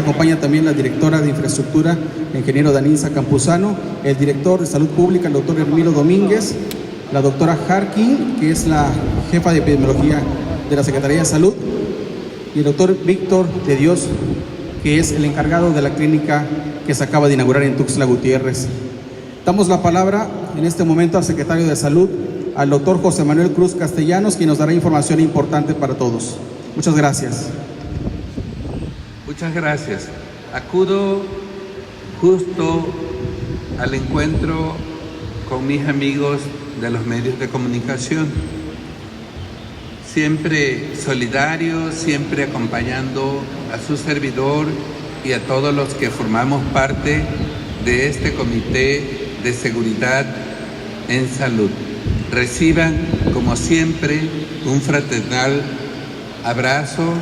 Acompaña también la directora de Infraestructura, el ingeniero Daninza Campuzano, el director de Salud Pública, el doctor Hermilo Domínguez, la doctora Harkin, que es la jefa de epidemiología de la Secretaría de Salud, y el doctor Víctor de Dios, que es el encargado de la clínica que se acaba de inaugurar en Tuxtla Gutiérrez. Damos la palabra en este momento al secretario de Salud, al doctor José Manuel Cruz Castellanos, quien nos dará información importante para todos. Muchas gracias. Muchas gracias. Acudo justo al encuentro con mis amigos de los medios de comunicación, siempre solidarios, siempre acompañando a su servidor y a todos los que formamos parte de este Comité de Seguridad en Salud. Reciban, como siempre, un fraternal abrazo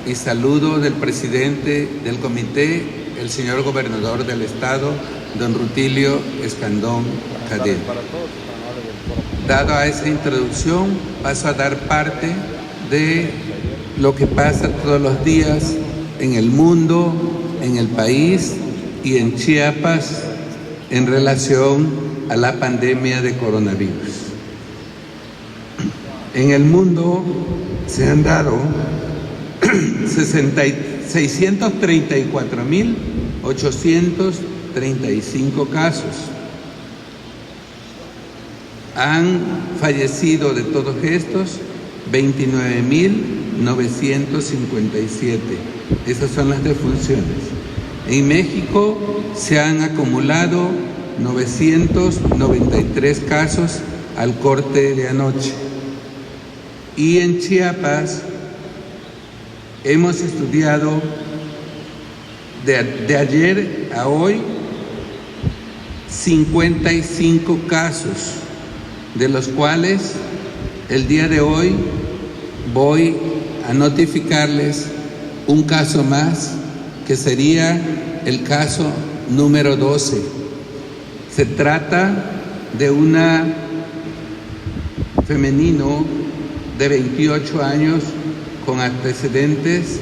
y saludo del presidente del comité, el señor gobernador del estado, don Rutilio Escandón Cadena. Dado a esa introducción, paso a dar parte de lo que pasa todos los días en el mundo, en el país y en Chiapas en relación a la pandemia de coronavirus. En el mundo se han dado 634.835 casos. Han fallecido de todos estos 29.957. Esas son las defunciones. En México se han acumulado 993 casos al corte de anoche. Y en Chiapas hemos estudiado de ayer a hoy 55 casos, de los cuales el día de hoy voy a notificarles un caso más, que sería el caso número 12. Se trata de una femenino de 28 años con antecedentes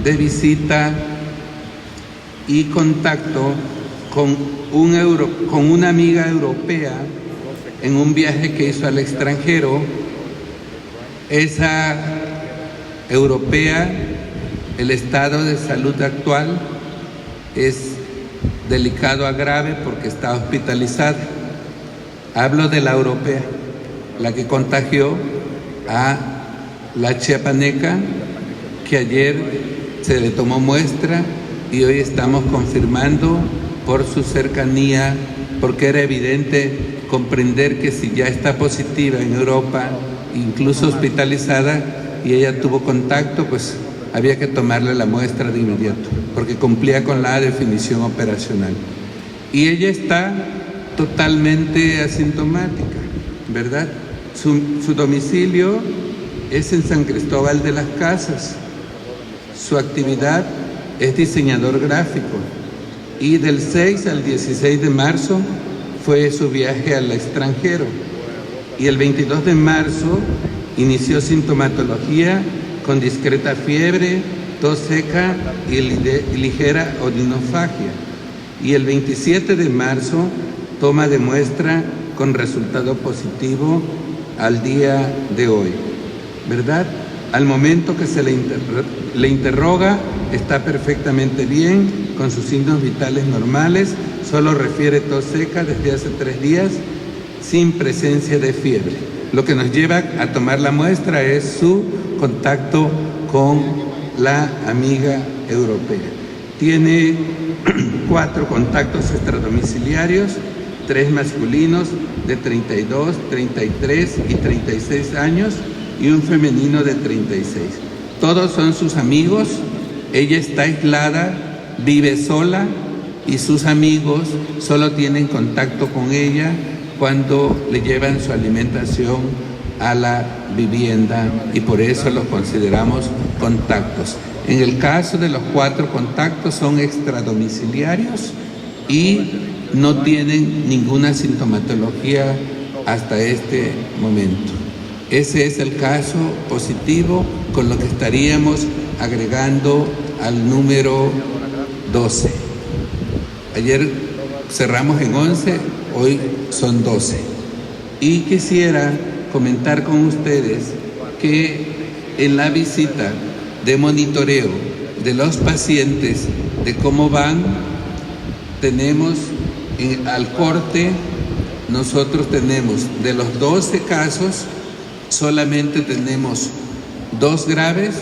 de visita y contacto con una amiga europea en un viaje que hizo al extranjero. Esa europea, el estado de salud actual es delicado a grave porque está hospitalizada. Hablo de la europea, la que contagió a la chiapaneca, que ayer se le tomó muestra y hoy estamos confirmando por su cercanía, porque era evidente comprender que si ya está positiva en Europa, incluso hospitalizada, y ella tuvo contacto, pues había que tomarle la muestra de inmediato, porque cumplía con la definición operacional. Y ella está totalmente asintomática, ¿verdad? Su domicilio es en San Cristóbal de las Casas. Su actividad es diseñador gráfico y del 6 al 16 de marzo fue su viaje al extranjero. Y el 22 de marzo inició sintomatología con discreta fiebre, tos seca y ligera odinofagia. Y el 27 de marzo toma de muestra con resultado positivo al día de hoy, ¿verdad? Al momento que se le interroga, está perfectamente bien, con sus signos vitales normales, solo refiere tos seca desde hace 3 días, sin presencia de fiebre. Lo que nos lleva a tomar la muestra es su contacto con la amiga europea. Tiene 4 contactos extradomiciliarios, 3 masculinos de 32, 33 y 36 años y un femenino de 36. Todos son sus amigos. Ella está aislada, vive sola y sus amigos solo tienen contacto con ella cuando le llevan su alimentación a la vivienda y por eso los consideramos contactos. En el caso de los 4 contactos son extradomiciliarios y no tienen ninguna sintomatología hasta este momento. Ese es el caso positivo, con lo que estaríamos agregando al número 12. Ayer cerramos en 11, hoy son 12. Y quisiera comentar con ustedes que en la visita de monitoreo de los pacientes, de cómo van, tenemos al corte, nosotros tenemos de los 12 casos, solamente tenemos 2 graves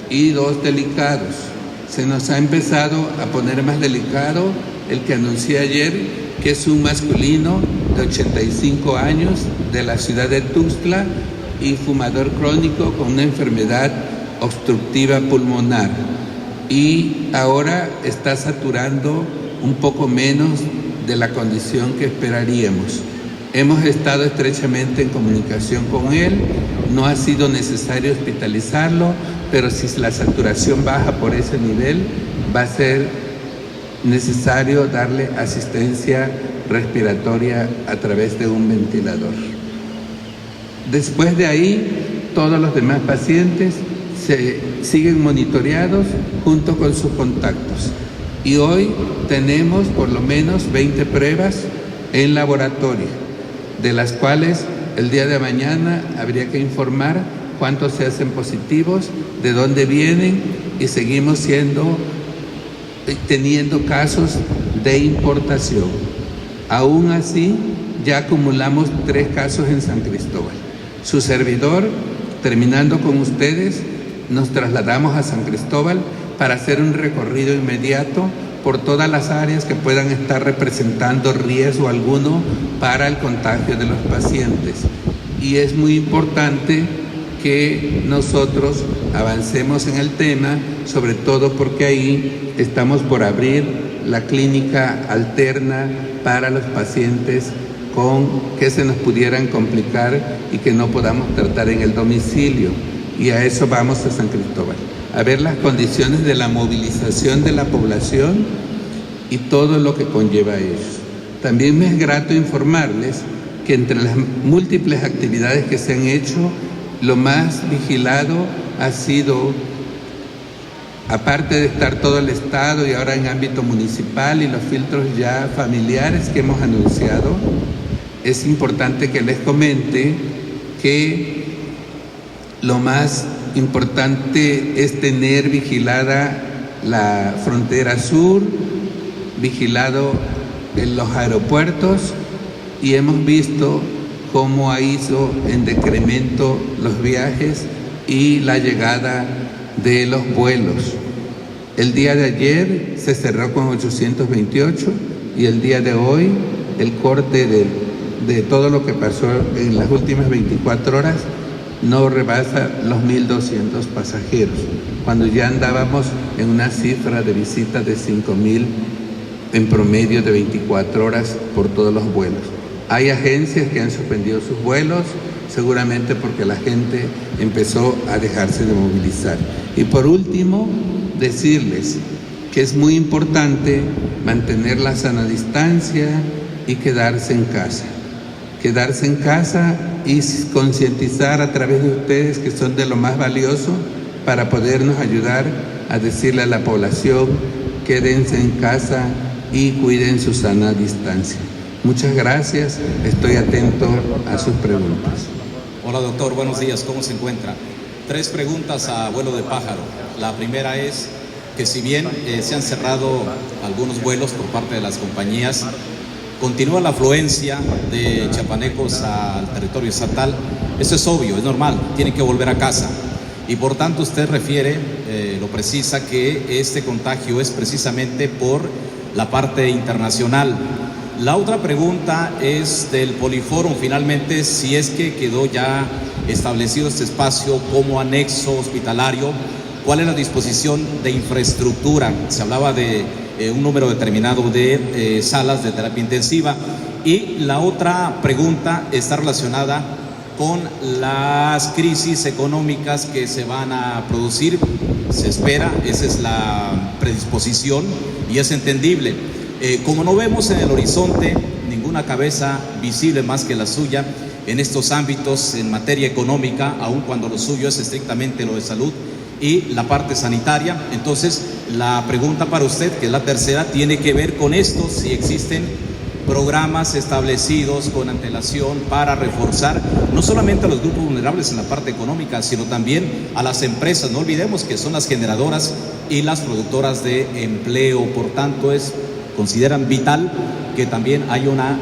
y 2 delicados. Se nos ha empezado a poner más delicado el que anuncié ayer, que es un masculino de 85 años de la ciudad de Tuxtla y fumador crónico con una enfermedad obstructiva pulmonar. Y ahora está saturando un poco menos de la condición que esperaríamos. Hemos estado estrechamente en comunicación con él, no ha sido necesario hospitalizarlo, pero si la saturación baja por ese nivel, va a ser necesario darle asistencia respiratoria a través de un ventilador. Después de ahí, todos los demás pacientes se siguen monitoreados junto con sus contactos. Y hoy tenemos por lo menos 20 pruebas en laboratorio, de las cuales el día de mañana habría que informar cuántos se hacen positivos, de dónde vienen, y seguimos teniendo casos de importación. Aún así, ya acumulamos 3 casos en San Cristóbal. Su servidor, terminando con ustedes, nos trasladamos a San Cristóbal para hacer un recorrido inmediato por todas las áreas que puedan estar representando riesgo alguno para el contagio de los pacientes. Y es muy importante que nosotros avancemos en el tema, sobre todo porque ahí estamos por abrir la clínica alterna para los pacientes que se nos pudieran complicar y que no podamos tratar en el domicilio. Y a eso vamos a San Cristóbal, a ver las condiciones de la movilización de la población y todo lo que conlleva eso. También me es grato informarles que entre las múltiples actividades que se han hecho, lo más vigilado ha sido, aparte de estar todo el Estado y ahora en ámbito municipal y los filtros ya familiares que hemos anunciado, es importante que les comente que lo más importante es tener vigilada la frontera sur, vigilado en los aeropuertos, y hemos visto cómo ha ido en decremento los viajes y la llegada de los vuelos. El día de ayer se cerró con 828 y el día de hoy el corte de todo lo que pasó en las últimas 24 horas no rebasa los 1.200 pasajeros, cuando ya andábamos en una cifra de visitas de 5.000 en promedio de 24 horas por todos los vuelos. Hay agencias que han suspendido sus vuelos, seguramente porque la gente empezó a dejarse de movilizar. Y por último, decirles que es muy importante mantener la sana distancia y quedarse en casa. Quedarse en casa y concientizar a través de ustedes, que son de lo más valioso, para podernos ayudar a decirle a la población: quédense en casa y cuiden su sana distancia. Muchas gracias, estoy atento a sus preguntas. Hola doctor, buenos días, ¿cómo se encuentra? 3 preguntas a vuelo de pájaro. La primera es que si bien se han cerrado algunos vuelos por parte de las compañías, continúa la afluencia de chiapanecos al territorio estatal. Eso es obvio, es normal, tienen que volver a casa. Y por tanto usted refiere, lo precisa, que este contagio es precisamente por la parte internacional. La otra pregunta es del Poliforum, finalmente, si es que quedó ya establecido este espacio como anexo hospitalario, ¿cuál es la disposición de infraestructura? Se hablaba de un número determinado de salas de terapia intensiva. Y la otra pregunta está relacionada con las crisis económicas que se van a producir. Se espera, esa es la predisposición y es entendible. Como no vemos en el horizonte ninguna cabeza visible más que la suya en estos ámbitos en materia económica, aun cuando lo suyo es estrictamente lo de salud, y la parte sanitaria. Entonces, la pregunta para usted, que es la tercera, tiene que ver con esto, si existen programas establecidos con antelación para reforzar no solamente a los grupos vulnerables en la parte económica, sino también a las empresas. No olvidemos que son las generadoras y las productoras de empleo. Por tanto, consideran vital que también haya una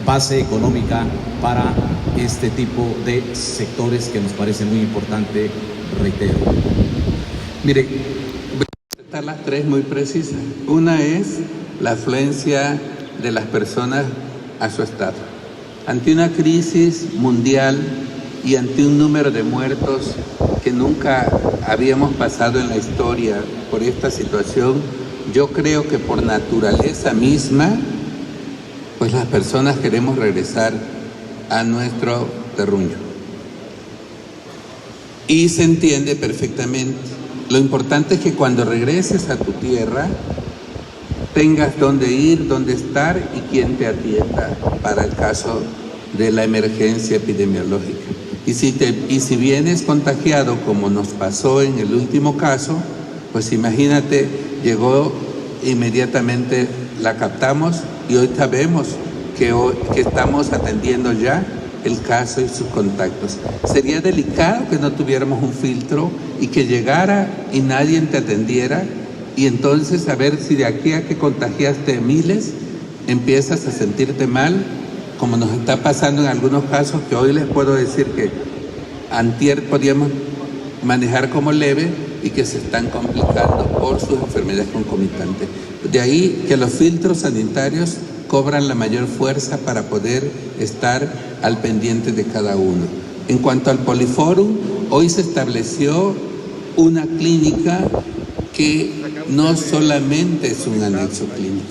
base económica para este tipo de sectores que nos parece muy importante, reitero. Mire, voy a contestar las tres muy precisas. Una es la afluencia de las personas a su estado. Ante una crisis mundial y ante un número de muertos que nunca habíamos pasado en la historia por esta situación, yo creo que por naturaleza misma, pues las personas queremos regresar a nuestro terruño. Y se entiende perfectamente. Lo importante es que cuando regreses a tu tierra, tengas dónde ir, dónde estar y quién te atienda para el caso de la emergencia epidemiológica. Y si vienes contagiado, como nos pasó en el último caso, pues imagínate, llegó inmediatamente, la captamos y hoy sabemos que estamos atendiendo ya el caso y sus contactos. Sería delicado que no tuviéramos un filtro y que llegara y nadie te atendiera, y entonces a ver si de aquí a que contagiaste miles empiezas a sentirte mal, como nos está pasando en algunos casos que hoy les puedo decir que antier podíamos manejar como leve y que se están complicando por sus enfermedades concomitantes. De ahí que los filtros sanitarios cobran la mayor fuerza para poder estar al pendiente de cada uno. En cuanto al Poliforum, hoy se estableció una clínica que no solamente es un anexo clínico.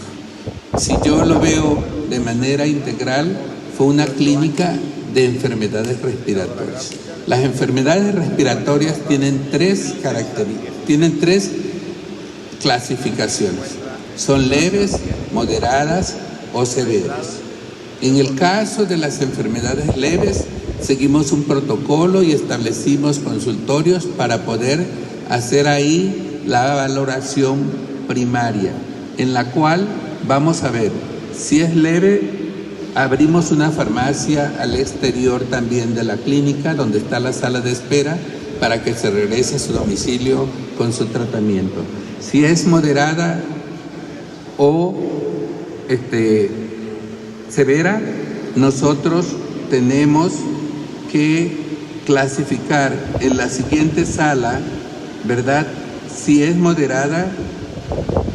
Si yo lo veo de manera integral, fue una clínica de enfermedades respiratorias. Las enfermedades respiratorias tienen tres características, tienen tres clasificaciones. Son leves, moderadas o severas. En el caso de las enfermedades leves, seguimos un protocolo y establecimos consultorios para poder hacer ahí la valoración primaria, en la cual vamos a ver si es leve. Abrimos una farmacia al exterior también de la clínica, donde está la sala de espera, para que se regrese a su domicilio con su tratamiento. Si es moderada o severa, nosotros tenemos que clasificar en la siguiente sala, ¿verdad? Si es moderada,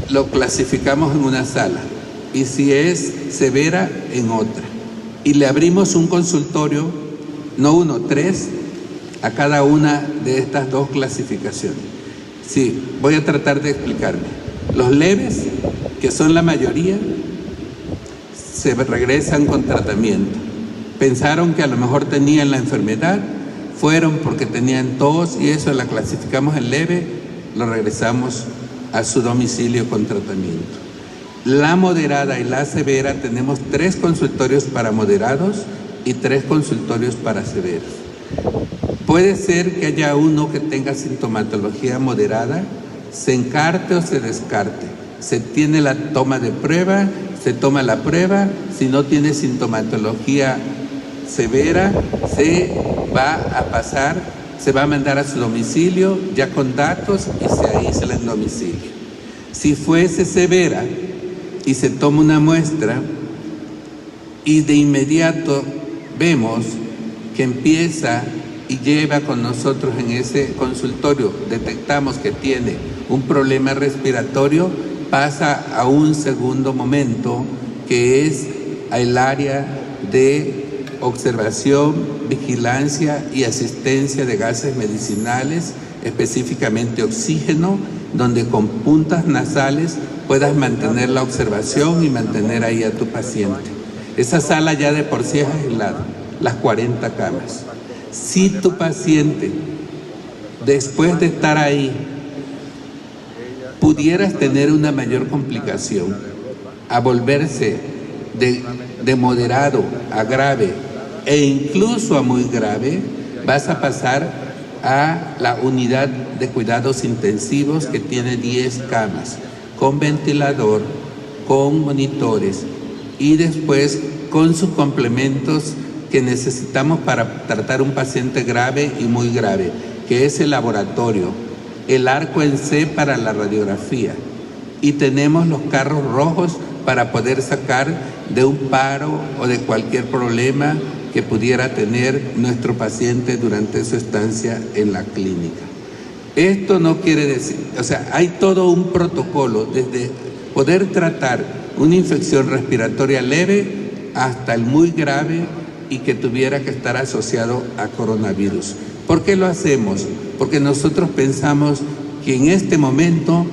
lo clasificamos en una sala, y si es severa, en otra. Y le abrimos un consultorio, no uno, 3, a cada una de estas dos clasificaciones. Sí, voy a tratar de explicarme. Los leves, que son la mayoría, se regresan con tratamiento. Pensaron que a lo mejor tenían la enfermedad, fueron porque tenían tos y eso, la clasificamos en leve, lo regresamos a su domicilio con tratamiento. La moderada y la severa, tenemos 3 consultorios para moderados y 3 consultorios para severos. Puede ser que haya uno que tenga sintomatología moderada, se encarte o se descarte. Se tiene la toma de prueba, se toma la prueba, si no tiene sintomatología severa, se va a pasar, se va a mandar a su domicilio ya con datos y se aísla en domicilio. Si fuese severa y se toma una muestra y de inmediato vemos que empieza y lleva con nosotros en ese consultorio, detectamos que tiene un problema respiratorio, pasa a un segundo momento, que es el área de observación, vigilancia y asistencia de gases medicinales, específicamente oxígeno, donde con puntas nasales puedas mantener la observación y mantener ahí a tu paciente. Esa sala ya de por sí es aislada, las 40 camas. Si tu paciente, después de estar ahí, pudieras tener una mayor complicación, a volverse de moderado a grave e incluso a muy grave, vas a pasar a la unidad de cuidados intensivos que tiene 10 camas, con ventilador, con monitores y después con sus complementos que necesitamos para tratar un paciente grave y muy grave, que es el laboratorio, el arco en C para la radiografía, y tenemos los carros rojos para poder sacar de un paro o de cualquier problema que pudiera tener nuestro paciente durante su estancia en la clínica. Esto no quiere decir, o sea, hay todo un protocolo desde poder tratar una infección respiratoria leve hasta el muy grave y que tuviera que estar asociado a coronavirus. ¿Por qué lo hacemos? Porque nosotros pensamos que en este momento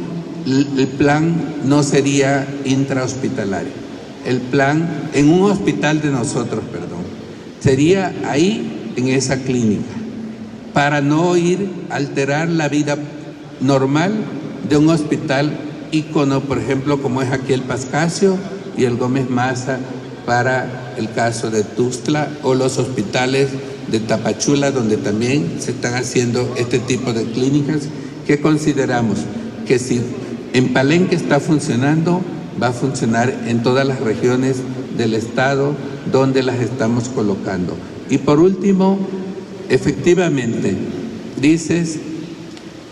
el plan no sería intrahospitalario. El plan en un hospital de nosotros, sería ahí en esa clínica, para no ir a alterar la vida normal de un hospital ícono, por ejemplo, como es aquí el Pascasio y el Gómez Maza para el caso de Tuxtla, o los hospitales de Tapachula, donde también se están haciendo este tipo de clínicas, que consideramos que si en Palenque está funcionando, va a funcionar en todas las regiones del estado donde las estamos colocando. Y por último, efectivamente, dices,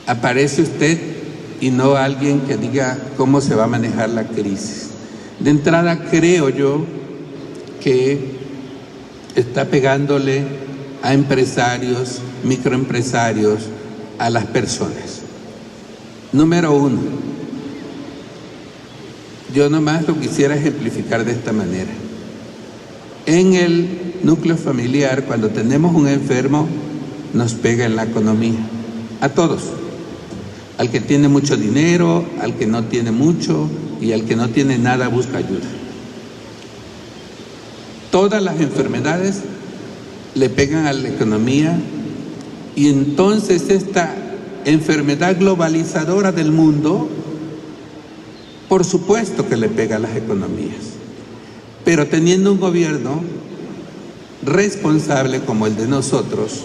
aparece usted y no alguien que diga cómo se va a manejar la crisis. De entrada, creo yo que está pegándole a empresarios, microempresarios, a las personas. Número uno, yo nomás lo quisiera ejemplificar de esta manera. En el núcleo familiar, cuando tenemos un enfermo, nos pega en la economía, a todos, al que tiene mucho dinero, al que no tiene mucho y al que no tiene nada busca ayuda. Todas las enfermedades le pegan a la economía, y entonces esta enfermedad globalizadora del mundo, por supuesto que le pega a las economías, pero teniendo un gobierno responsable como el de nosotros,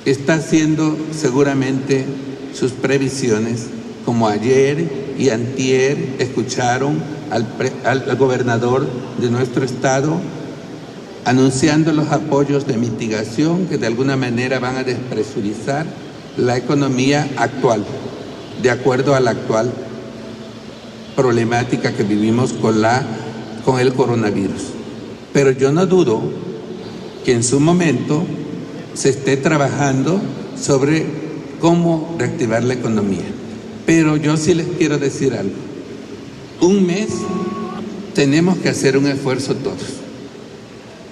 está haciendo seguramente sus previsiones, como ayer y antier escucharon al gobernador de nuestro estado anunciando los apoyos de mitigación que de alguna manera van a despresurizar la economía actual, de acuerdo a la actual problemática que vivimos con el coronavirus. Pero yo no dudo que en su momento se esté trabajando sobre cómo reactivar la economía. Pero yo sí les quiero decir algo. Un mes tenemos que hacer un esfuerzo todos.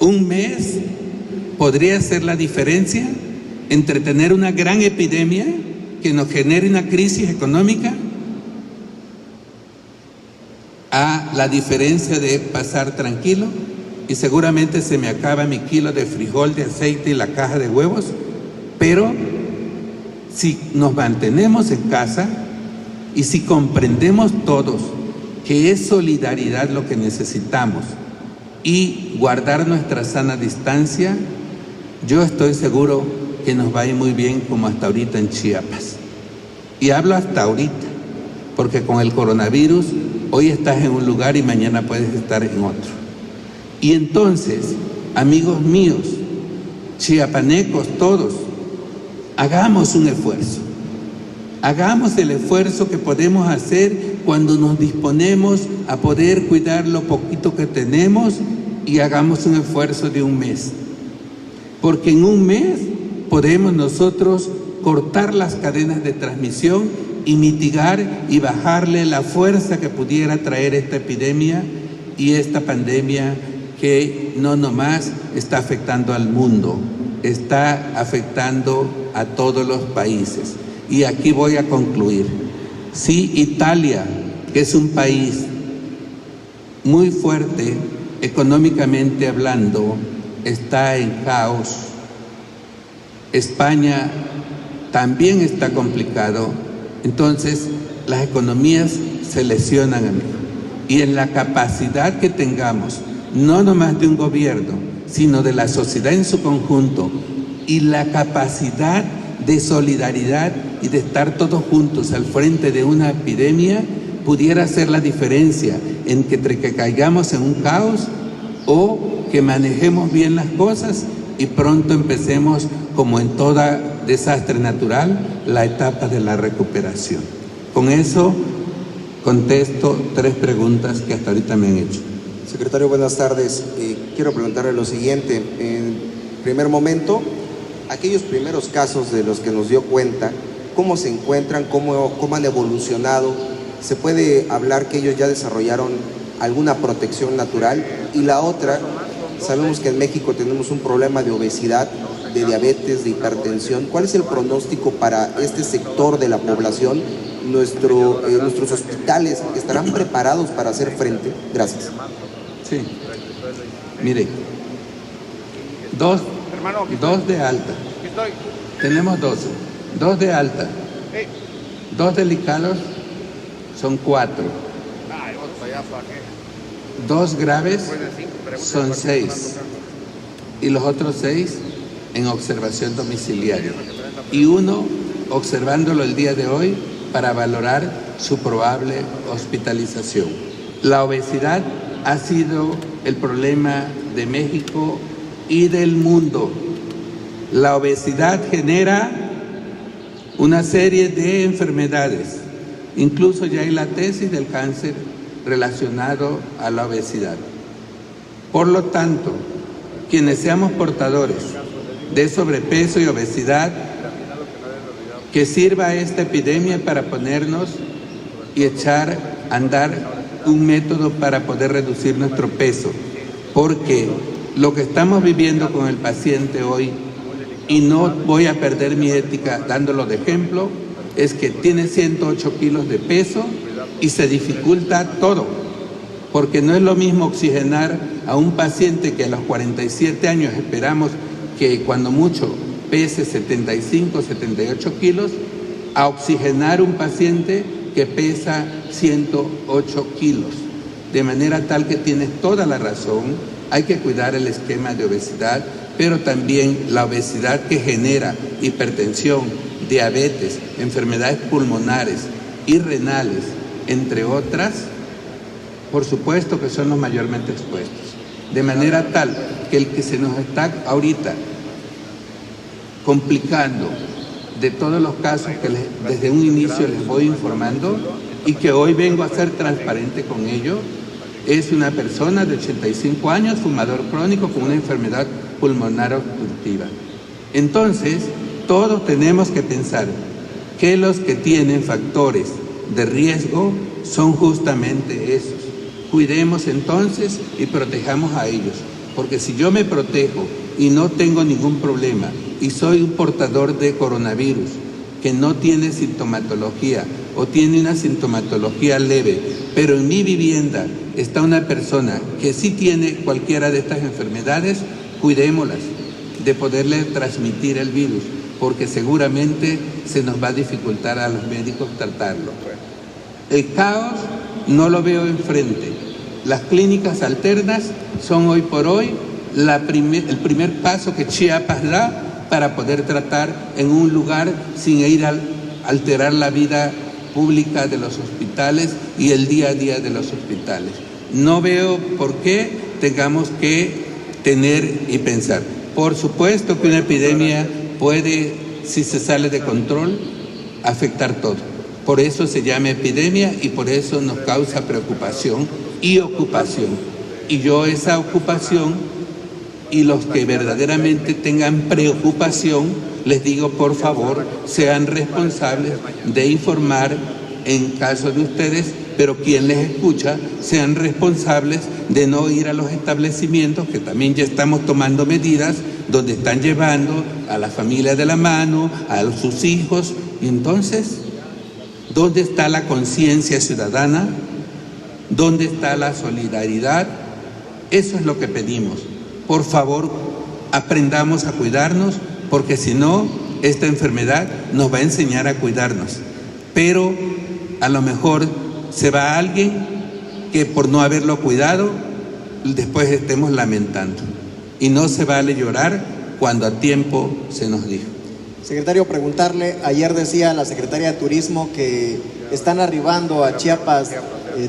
Un mes podría ser la diferencia entre tener una gran epidemia que nos genere una crisis económica a la diferencia de pasar tranquilo y seguramente se me acaba mi kilo de frijol, de aceite y la caja de huevos, pero si nos mantenemos en casa y si comprendemos todos que es solidaridad lo que necesitamos y guardar nuestra sana distancia, yo estoy seguro que nos va a ir muy bien como hasta ahorita en Chiapas. Y hablo hasta ahorita, porque con el coronavirus hoy estás en un lugar y mañana puedes estar en otro. Y entonces, amigos míos, chiapanecos todos, hagamos un esfuerzo. Hagamos el esfuerzo que podemos hacer cuando nos disponemos a poder cuidar lo poquito que tenemos, y hagamos un esfuerzo de un mes. Porque en un mes podemos nosotros cortar las cadenas de transmisión y mitigar y bajarle la fuerza que pudiera traer esta epidemia y esta pandemia que no nomás está afectando al mundo, está afectando a todos los países. Y aquí voy a concluir. Sí, Italia, que es un país muy fuerte económicamente hablando, está en caos. España también está complicado. Entonces, las economías se lesionan, amigos. Y en la capacidad que tengamos, no nomás de un gobierno, sino de la sociedad en su conjunto, y la capacidad de solidaridad y de estar todos juntos al frente de una epidemia pudiera hacer la diferencia entre que caigamos en un caos o que manejemos bien las cosas y pronto empecemos, como en toda desastre natural, la etapa de la recuperación. Con eso contesto 3 preguntas que hasta ahorita me han hecho. Secretario, buenas tardes. Quiero preguntarle lo siguiente. En primer momento, aquellos primeros casos de los que nos dio cuenta, ¿cómo se encuentran? ¿Cómo han evolucionado? ¿Se puede hablar que ellos ya desarrollaron alguna protección natural? Y la otra, sabemos que en México tenemos un problema de obesidad, de diabetes, de hipertensión. ¿Cuál es el pronóstico para este sector de la población? ¿Nuestros hospitales estarán preparados para hacer frente? Gracias. Sí. Mire, dos de alta. Tenemos 12. 2 de alta. 2 delicados son 4. 2 graves son 6. Y los otros 6 en observación domiciliaria. Y 1 observándolo el día de hoy para valorar su probable hospitalización. La obesidad ha sido el problema de México y del mundo. La obesidad genera una serie de enfermedades. Incluso ya hay la tesis del cáncer relacionado a la obesidad. Por lo tanto, quienes seamos portadores de sobrepeso y obesidad, que sirva esta epidemia para ponernos y echar a andar un método para poder reducir nuestro peso, porque lo que estamos viviendo con el paciente hoy, y no voy a perder mi ética dándolo de ejemplo, es que tiene 108 kilos de peso y se dificulta todo, porque no es lo mismo oxigenar a un paciente que a los 47 años esperamos que cuando mucho pese 75, 78 kilos, a oxigenar un paciente que pesa 108 kilos. De manera tal que tienes toda la razón, hay que cuidar el esquema de obesidad, pero también la obesidad que genera hipertensión, diabetes, enfermedades pulmonares y renales, entre otras, por supuesto que son los mayormente expuestos. De manera tal que el que se nos está ahorita complicando de todos los casos que desde un inicio les voy informando y que hoy vengo a ser transparente con ello, es una persona de 85 años, fumador crónico con una enfermedad pulmonar obstructiva. Entonces, todos tenemos que pensar que los que tienen factores de riesgo son justamente esos. Cuidemos entonces y protejamos a ellos, porque si yo me protejo y no tengo ningún problema y soy un portador de coronavirus que no tiene sintomatología o tiene una sintomatología leve, pero en mi vivienda está una persona que sí tiene cualquiera de estas enfermedades, cuidémoslas de poderle transmitir el virus, porque seguramente se nos va a dificultar a los médicos tratarlo. El caos no lo veo enfrente. Las clínicas alternas son hoy por hoy el primer paso que Chiapas da para poder tratar en un lugar sin ir a alterar la vida pública de los hospitales y el día a día de los hospitales. No veo por qué tengamos que tener y pensar. Por supuesto que una epidemia puede, si se sale de control, afectar todo. Por eso se llama epidemia y por eso nos causa preocupación y ocupación. Y yo esa ocupación y los que verdaderamente tengan preocupación, les digo por favor, sean responsables de informar en caso de ustedes, pero quien les escucha, sean responsables de no ir a los establecimientos, que también ya estamos tomando medidas, donde están llevando a la familia de la mano, a sus hijos, y entonces, ¿dónde está la conciencia ciudadana? ¿Dónde está la solidaridad? Eso es lo que pedimos. Por favor, aprendamos a cuidarnos, porque si no, esta enfermedad nos va a enseñar a cuidarnos. Pero a lo mejor se va alguien que por no haberlo cuidado, después estemos lamentando. Y no se vale llorar cuando a tiempo se nos dijo. Secretario, preguntarle, ayer decía la Secretaría de Turismo que están arribando a Chiapas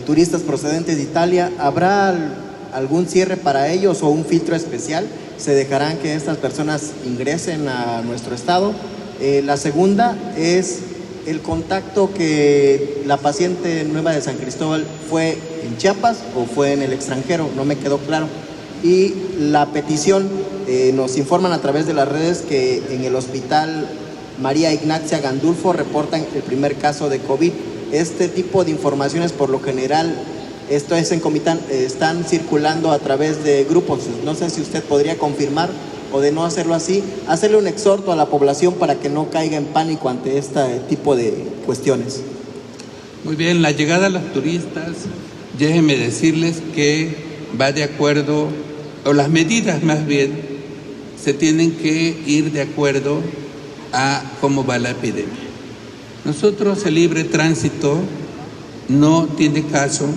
turistas procedentes de Italia. ¿Habrá algún cierre para ellos o un filtro especial? ¿Se dejarán que estas personas ingresen a nuestro estado? La segunda es el contacto que la paciente nueva de San Cristóbal fue en Chiapas o fue en el extranjero, no me quedó claro. Y la petición, nos informan a través de las redes que en el hospital María Ignacia Gandulfo reportan el primer caso de COVID. Este tipo de informaciones por lo general, esto es en Comitán, están circulando a través de grupos. No sé si usted podría confirmar o de no hacerlo así, hacerle un exhorto a la población para que no caiga en pánico ante este tipo de cuestiones. Muy bien, la llegada de los turistas, déjenme decirles que va de acuerdo, o las medidas más bien, se tienen que ir de acuerdo a cómo va la epidemia. Nosotros el libre tránsito no tiene caso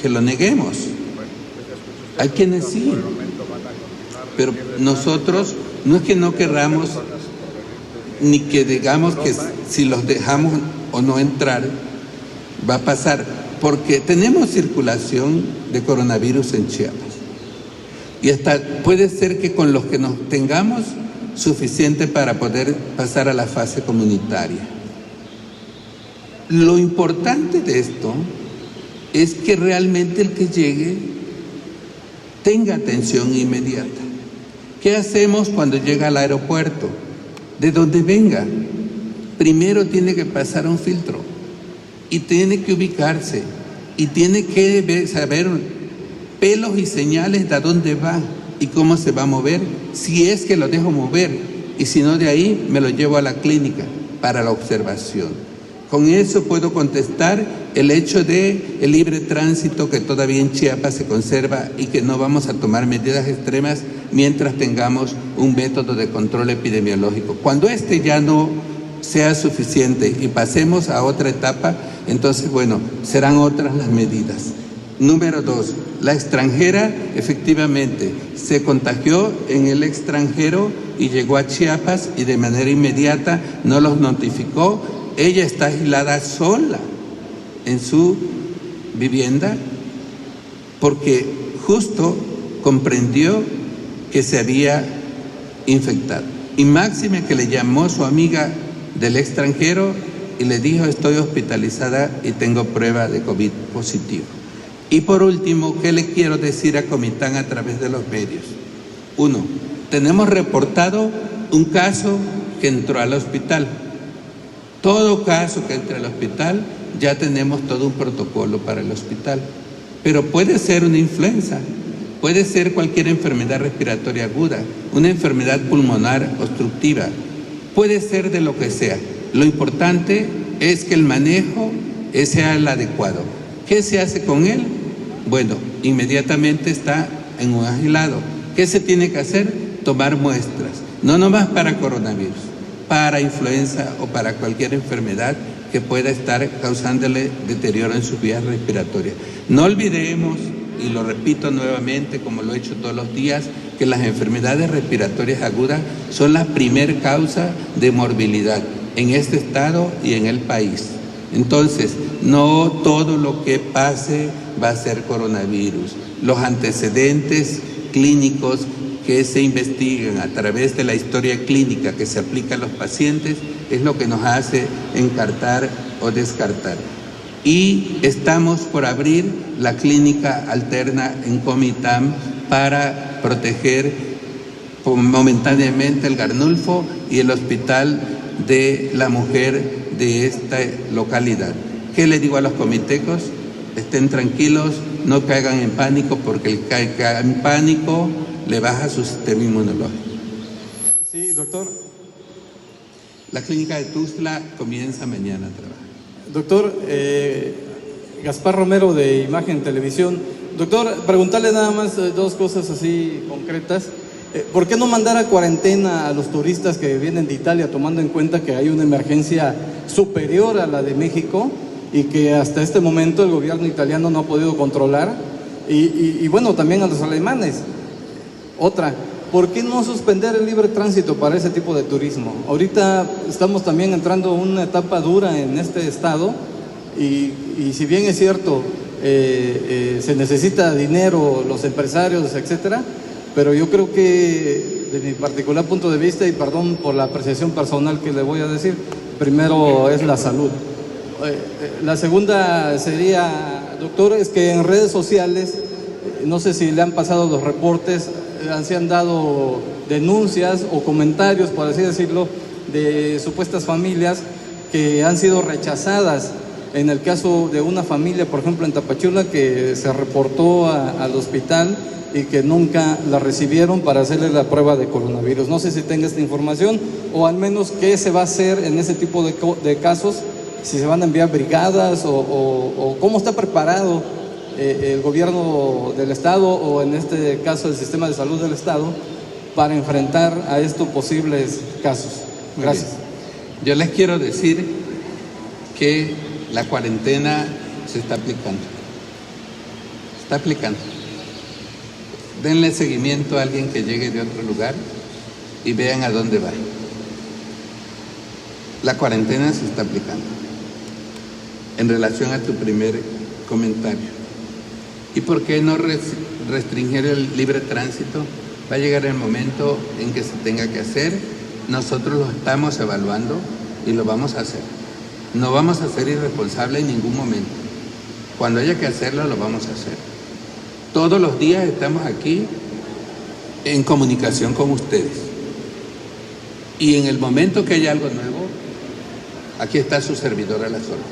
que lo neguemos. Hay quienes sí, pero nosotros no es que no querramos ni que digamos que si los dejamos o no entrar va a pasar, porque tenemos circulación de coronavirus en Chiapas y hasta puede ser que con los que nos tengamos suficiente para poder pasar a la fase comunitaria. Lo importante de esto es que realmente el que llegue tenga atención inmediata. ¿Qué hacemos cuando llega al aeropuerto? De donde venga, primero tiene que pasar un filtro y tiene que ubicarse y tiene que saber pelos y señales de a dónde va y cómo se va a mover, si es que lo dejo mover, y si no, de ahí me lo llevo a la clínica para la observación. Con eso puedo contestar el hecho de el libre tránsito que todavía en Chiapas se conserva y que no vamos a tomar medidas extremas mientras tengamos un método de control epidemiológico. Cuando este ya no sea suficiente y pasemos a otra etapa, entonces, bueno, serán otras las medidas. Número 2, la extranjera efectivamente se contagió en el extranjero y llegó a Chiapas y de manera inmediata no los notificó. Ella está aislada sola en su vivienda porque justo comprendió que se había infectado. Y máxime que le llamó su amiga del extranjero y le dijo: estoy hospitalizada y tengo prueba de COVID positivo. Y por último, ¿qué le quiero decir a Comitán a través de los medios? 1, tenemos reportado un caso que entró al hospital. Todo caso que entre al hospital, ya tenemos todo un protocolo para el hospital. Pero puede ser una influenza, puede ser cualquier enfermedad respiratoria aguda, una enfermedad pulmonar obstructiva, puede ser de lo que sea. Lo importante es que el manejo sea el adecuado. ¿Qué se hace con él? Bueno, inmediatamente está en un aislado. ¿Qué se tiene que hacer? Tomar muestras, no nomás para coronavirus, para influenza o para cualquier enfermedad que pueda estar causándole deterioro en sus vías respiratorias. No olvidemos, y lo repito nuevamente como lo he hecho todos los días, que las enfermedades respiratorias agudas son la primer causa de morbilidad en este estado y en el país. Entonces, no todo lo que pase va a ser coronavirus. Los antecedentes clínicos que se investigan a través de la historia clínica que se aplica a los pacientes es lo que nos hace encartar o descartar. Y estamos por abrir la clínica alterna en Comitán para proteger momentáneamente el Gandulfo y el hospital de la mujer de esta localidad. ¿Qué le digo a los comitecos? Estén tranquilos, no caigan en pánico, porque el que caiga en pánico le baja su sistema inmunológico. Sí, doctor. La clínica de Tuxtla comienza mañana a trabajar. Doctor, Gaspar Romero de Imagen Televisión. Doctor, preguntarle nada más dos cosas así concretas. ¿Por qué no mandar a cuarentena a los turistas que vienen de Italia, tomando en cuenta que hay una emergencia superior a la de México y que hasta este momento el gobierno italiano no ha podido controlar? Y bueno, también a los alemanes. Otra, ¿por qué no suspender el libre tránsito para ese tipo de turismo? Ahorita estamos también entrando en una etapa dura en este estado y si bien es cierto, se necesita dinero, los empresarios, etcétera, pero yo creo que de mi particular punto de vista, y perdón por la apreciación personal que le voy a decir, primero es la salud. La segunda sería, doctor, es que en redes sociales, no sé si le han pasado los reportes, se han dado denuncias o comentarios, por así decirlo, de supuestas familias que han sido rechazadas. En el caso de una familia, por ejemplo, en Tapachula, que se reportó al hospital y que nunca la recibieron para hacerle la prueba de coronavirus. No sé si tenga esta información, o al menos qué se va a hacer en ese tipo de casos, si se van a enviar brigadas o cómo está preparado el gobierno del estado, o en este caso el sistema de salud del estado, para enfrentar a estos posibles casos. Gracias. Yo les quiero decir que la cuarentena se está aplicando. Se está aplicando. Denle seguimiento a alguien que llegue de otro lugar y vean a dónde va. La cuarentena se está aplicando. En relación a tu primer comentario. ¿Y por qué no restringir el libre tránsito? Va a llegar el momento en que se tenga que hacer. Nosotros lo estamos evaluando y lo vamos a hacer. No vamos a ser irresponsables en ningún momento. Cuando haya que hacerlo, lo vamos a hacer. Todos los días estamos aquí en comunicación con ustedes. Y en el momento que haya algo nuevo, aquí está su servidor a las órdenes,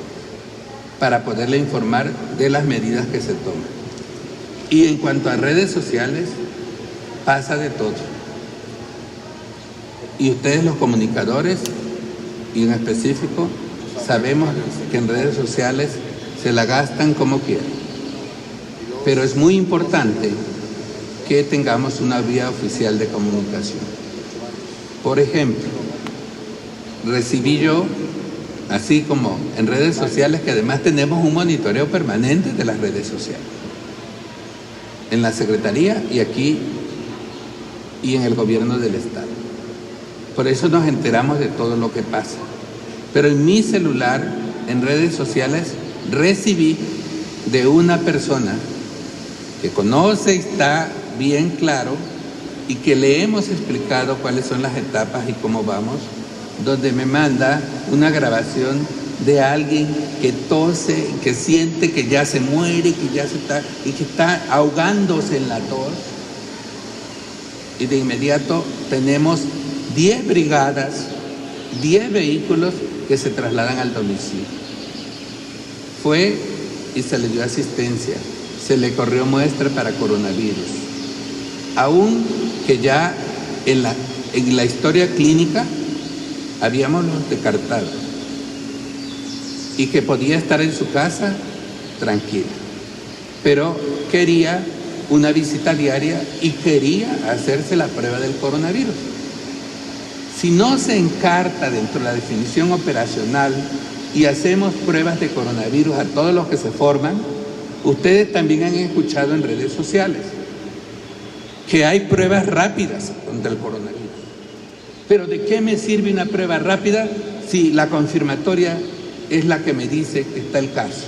para poderle informar de las medidas que se toman. Y en cuanto a redes sociales, pasa de todo. Y ustedes, los comunicadores, y en específico, sabemos que en redes sociales se la gastan como quieran. Pero es muy importante que tengamos una vía oficial de comunicación. Por ejemplo, recibí yo, así como en redes sociales, que además tenemos un monitoreo permanente de las redes sociales, en la Secretaría y aquí y en el gobierno del Estado. Por eso nos enteramos de todo lo que pasa. Pero en mi celular, en redes sociales, recibí de una persona que conoce y está bien claro y que le hemos explicado cuáles son las etapas y cómo vamos, donde me manda una grabación de alguien que tose, que siente que ya se muere, que está ahogándose en la tos. Y de inmediato tenemos 10 brigadas, 10 vehículos que se trasladan al domicilio. Fue y se le dio asistencia, se le corrió muestra para coronavirus. Aún que ya en la historia clínica habíamos descartado y que podía estar en su casa tranquila, pero quería una visita diaria y quería hacerse la prueba del coronavirus. Si no se encarta dentro de la definición operacional y hacemos pruebas de coronavirus a todos los que se forman, ustedes también han escuchado en redes sociales que hay pruebas rápidas contra el coronavirus. Pero ¿de qué me sirve una prueba rápida si la confirmatoria es la que me dice que está el caso?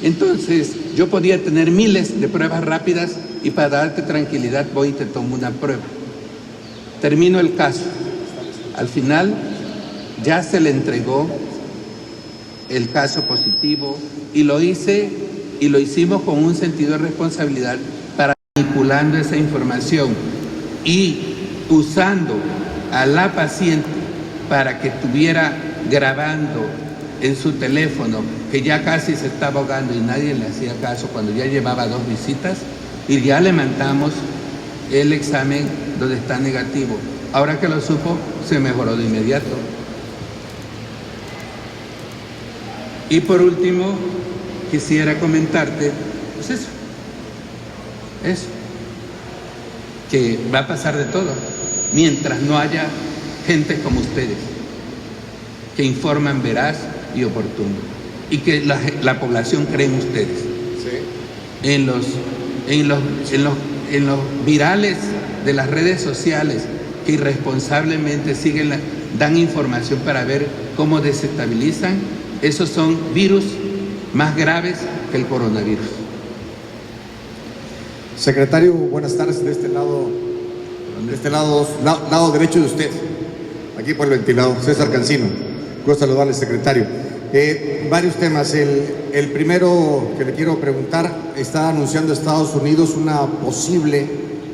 Entonces, yo podía tener miles de pruebas rápidas y para darte tranquilidad voy y te tomo una prueba. Termino el caso. Al final ya se le entregó el caso positivo y lo hicimos con un sentido de responsabilidad, para manipulando esa información y usando a la paciente para que estuviera grabando en su teléfono que ya casi se estaba ahogando y nadie le hacía caso cuando ya llevaba 2 visitas, y ya le mandamos el examen donde está negativo. Ahora que lo supo, se mejoró de inmediato. Y por último, quisiera comentarte, pues eso, que va a pasar de todo, mientras no haya gente como ustedes, que informan veraz y oportuno, y que la población cree en ustedes, en en los virales de las redes sociales que irresponsablemente dan información para ver cómo desestabilizan, esos son virus más graves que el coronavirus. Secretario, buenas tardes. De este lado lado derecho de usted, aquí por el ventilador, César Cancino. Gusto saludarle, secretario. Varios temas. El primero que le quiero preguntar, está anunciando Estados Unidos una posible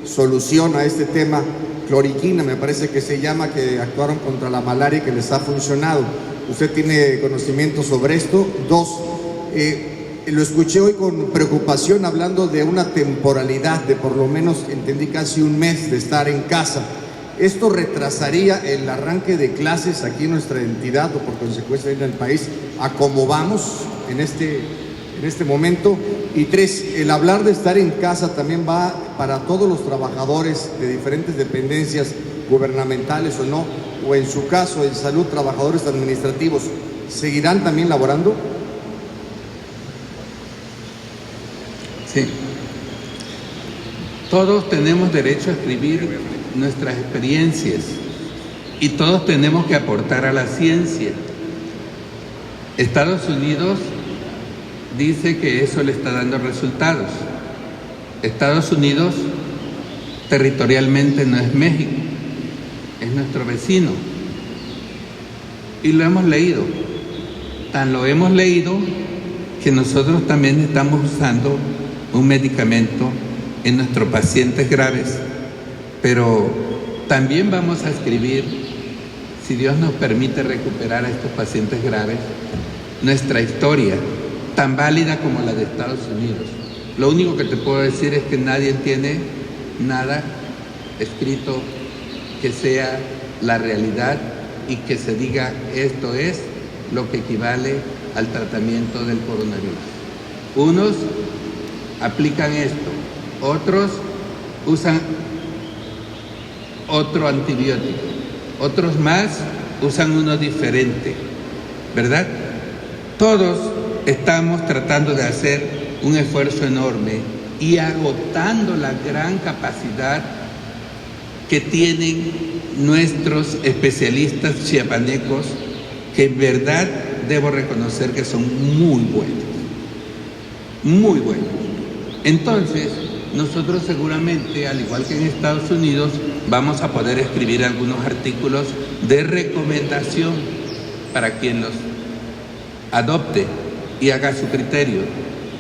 solución a este tema, cloriquina, me parece que se llama, que actuaron contra la malaria y que les ha funcionado. ¿Usted tiene conocimiento sobre esto? Dos, lo escuché hoy con preocupación hablando de una temporalidad de por lo menos, entendí, casi un mes de estar en casa. ¿Esto retrasaría el arranque de clases aquí en nuestra entidad o por consecuencia en el país a cómo vamos en este momento? Y tres, el hablar de estar en casa también va para todos los trabajadores de diferentes dependencias gubernamentales o no, o en su caso en salud, trabajadores administrativos, ¿seguirán también laborando? Sí. Todos tenemos derecho a escribir nuestras experiencias y todos tenemos que aportar a la ciencia. Estados Unidos dice que eso le está dando resultados. Estados Unidos territorialmente no es México, es nuestro vecino. Y lo hemos leído. Tan lo hemos leído que nosotros también estamos usando un medicamento en nuestros pacientes graves. Pero también vamos a escribir, si Dios nos permite recuperar a estos pacientes graves, nuestra historia, tan válida como la de Estados Unidos. Lo único que te puedo decir es que nadie tiene nada escrito que sea la realidad y que se diga esto es lo que equivale al tratamiento del coronavirus. Unos aplican esto, otros usan otro antibiótico, otros más usan uno diferente, ¿verdad? Todos estamos tratando de hacer un esfuerzo enorme y agotando la gran capacidad que tienen nuestros especialistas chiapanecos, que en verdad debo reconocer que son muy buenos, muy buenos. Entonces, nosotros seguramente, al igual que en Estados Unidos, vamos a poder escribir algunos artículos de recomendación para quien los adopte y haga su criterio.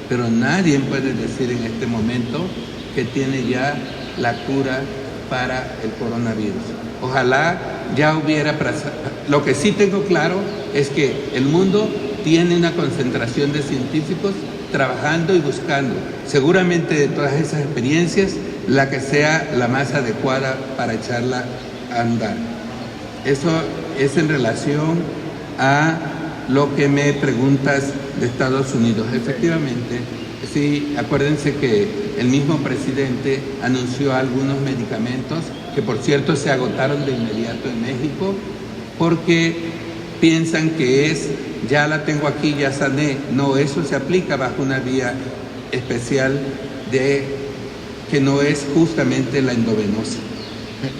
Pero nadie puede decir en este momento que tiene ya la cura para el coronavirus. Ojalá ya hubiera... Lo que sí tengo claro es que el mundo tiene una concentración de científicos trabajando y buscando, seguramente de todas esas experiencias, la que sea la más adecuada para echarla a andar. Eso es en relación a lo que me preguntas de Estados Unidos. Efectivamente, sí, acuérdense que el mismo presidente anunció algunos medicamentos que, por cierto, se agotaron de inmediato en México porque piensan que es, ya la tengo aquí, ya sané. No, eso se aplica bajo una vía especial que no es justamente la endovenosa.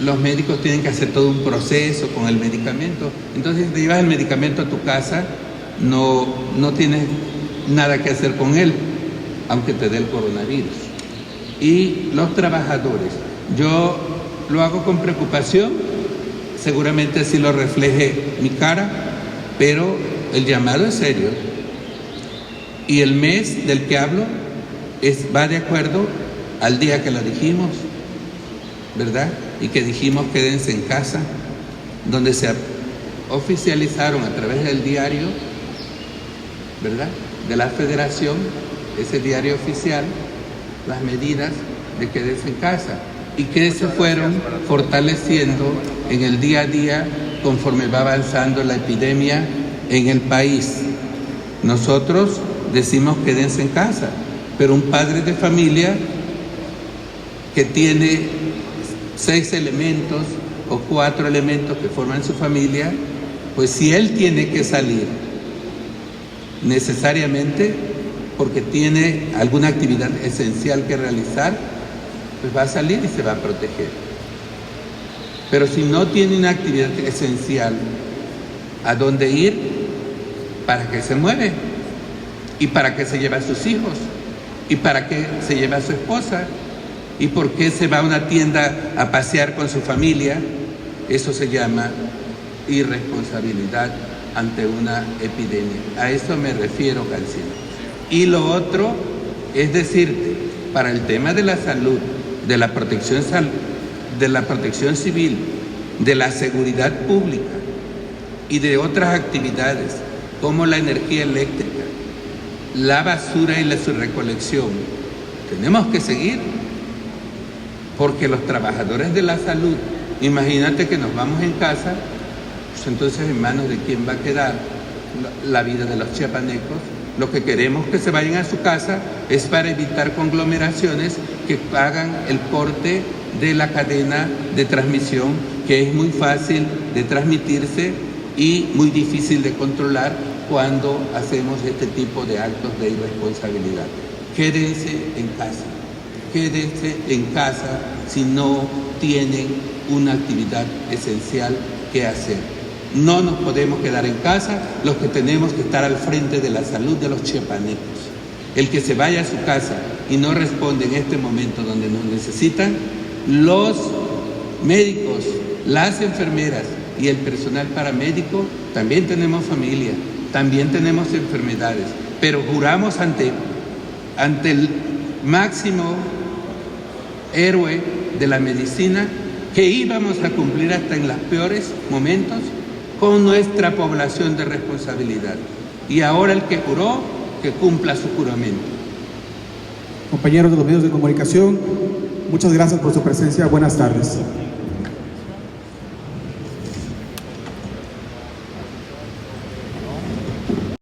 Los médicos tienen que hacer todo un proceso con el medicamento. Entonces, te llevas el medicamento a tu casa, no tienes nada que hacer con él, aunque te dé el coronavirus. Y los trabajadores, yo lo hago con preocupación, seguramente así lo refleje mi cara, pero el llamado es serio. Y el mes del que hablo va de acuerdo al día que lo dijimos, ¿verdad? Y que dijimos quédense en casa, donde se oficializaron a través del diario, ¿verdad?, de la Federación, ese diario oficial, las medidas de quédense en casa y que se fueron fortaleciendo en el día a día conforme va avanzando la epidemia en el país. Nosotros decimos quédense en casa, pero un padre de familia que tiene 6 elementos o 4 elementos que forman su familia, pues si él tiene que salir necesariamente porque tiene alguna actividad esencial que realizar, pues va a salir y se va a proteger. Pero si no tiene una actividad esencial, ¿a dónde ir? ¿Para qué se mueve? ¿Y para qué se lleva a sus hijos? ¿Y para qué se lleva a su esposa? ¿Y por qué se va a una tienda a pasear con su familia? Eso se llama irresponsabilidad ante una epidemia. A eso me refiero, Cancino. Y lo otro es decirte, para el tema de la salud, de la protección civil, de la seguridad pública y de otras actividades como la energía eléctrica, la basura y su recolección, tenemos que seguir, porque los trabajadores de la salud, imagínate que nos vamos en casa, pues entonces en manos de quién va a quedar la vida de los chiapanecos. Lo que queremos que se vayan a su casa es para evitar conglomeraciones que hagan el corte de la cadena de transmisión, que es muy fácil de transmitirse y muy difícil de controlar cuando hacemos este tipo de actos de irresponsabilidad. Quédense en casa. Quédense en casa si no tienen una actividad esencial que hacer. No nos podemos quedar en casa los que tenemos que estar al frente de la salud de los chiapanecos. El que se vaya a su casa y no responde en este momento donde nos necesitan, los médicos, las enfermeras y el personal paramédico, también tenemos familia, también tenemos enfermedades, pero juramos ante el máximo héroe de la medicina que íbamos a cumplir hasta en los peores momentos con nuestra población de responsabilidad. Y ahora el que juró, que cumpla su juramento. Compañeros de los medios de comunicación, muchas gracias por su presencia. Buenas tardes.